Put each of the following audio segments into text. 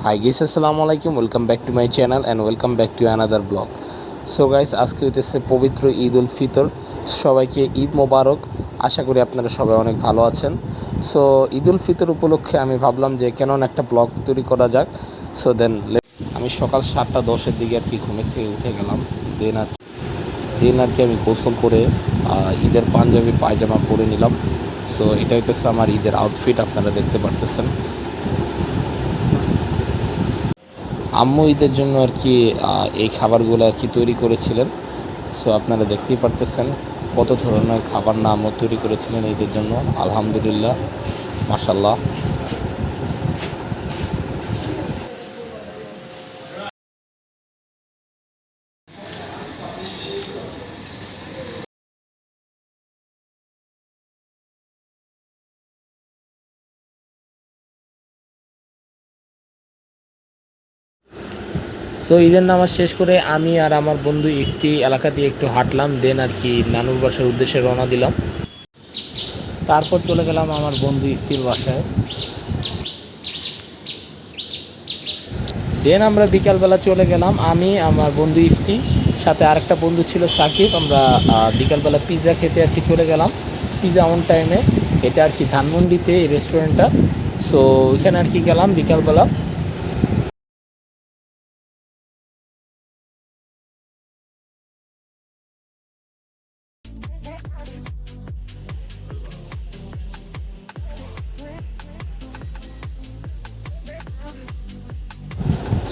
Hi guys, আসসালামু আলাইকুম। Welcome back to my channel and welcome back to another blog. So guys, আজকে হইতেছে পবিত্র ঈদ উল ফিতর। সবাইকে ঈদ মোবারক। আশা করি আপনারা সবাই অনেক ভালো আছেন। সো ঈদ উল ফিতর উপলক্ষে আমি ভাবলাম যে কেন না একটা ব্লগ তৈরি করা যাক। সো দেন আমি সকাল 7:10-এর দিকে আর কি ঘুমে থেকে উঠে গেলাম। দেন আর কি আমি গোসল করে ঈদের পাঞ্জাবি পায়জামা পরে নিলাম। সো এটা হইতেছে আমার ঈদের আউটফিট, আপনারা দেখতে পারতেছেন। আম্মু ঈদের জন্য আর কি এই খাবারগুলো আর কি তৈরি করেছিলেন। সো আপনারা দেখতেই পারতেছেন কত ধরনের খাবার না আম্মু তৈরি করেছিলেন ঈদের জন্য। আলহামদুলিল্লাহ, মাশাল্লাহ। সো ঈদের নামাজ শেষ করে আমি আর আমার বন্ধু ইফতি এলাকা দিয়ে একটু হাঁটলাম। দেন আর কি নানুর বাসার উদ্দেশ্যে রওনা দিলাম। তারপর চলে গেলাম আমার বন্ধু ইফতির বাসায়। দেন আমরা বিকালবেলা চলে গেলাম, আমি আমার বন্ধু ইফতি সাথে আরেকটা বন্ধু ছিল সাকিব। আমরা বিকালবেলা পিৎজা খেতে আর কি চলে গেলাম। পিৎজা অন টাইমে, এটা আর কি ধানমন্ডিতে এই রেস্টুরেন্টটা। সো ওইখানে আর কি গেলাম বিকালবেলা।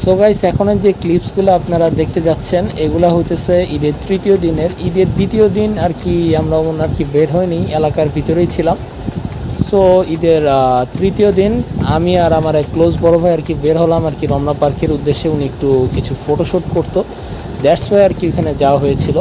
সো গাইস, এখনের যে ক্লিপসগুলো আপনারা দেখতে যাচ্ছেন এগুলো হইতেছে ঈদের তৃতীয় দিনের। ঈদের দ্বিতীয় দিন আর কি আমরা আর কি বের হয়নি, এলাকার ভিতরেই ছিলাম। সো ঈদের তৃতীয় দিন আমি আর আমার এক ক্লোজ বড় ভাই আর কি বের হলাম আর কি রমনা পার্কের উদ্দেশ্যে। উনি একটু কিছু ফটোশ্যুট করতো, দ্যাটস ওয়াই আর কি ওখানে যাওয়া হয়েছিল।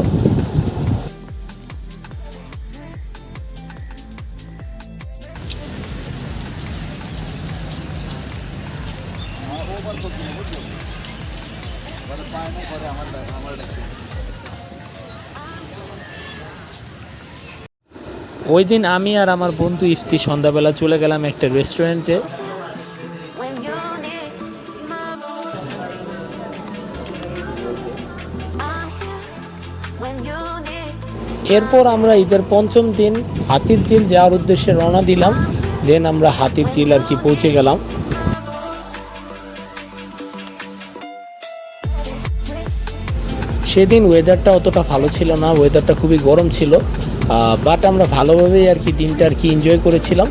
ওই দিন আমি আর আমার বন্ধু ইফতি সন্ধ্যাবেলা চলে গেলাম একটা রেস্টুরেন্টে। এরপর আমরা ঈদের পঞ্চম দিন হাতির ঝিল যাওয়ার উদ্দেশ্যে রওনা দিলাম। দেন আমরা হাতির ঝিল আর কি পৌঁছে গেলাম। সেদিন ওয়েদারটা অতটা ভালো ছিল না, ওয়েদারটা খুবই গরম ছিল। বাট আমরা ভালোভাবেই আর কি দিনটা আর কি এনজয় করেছিলাম।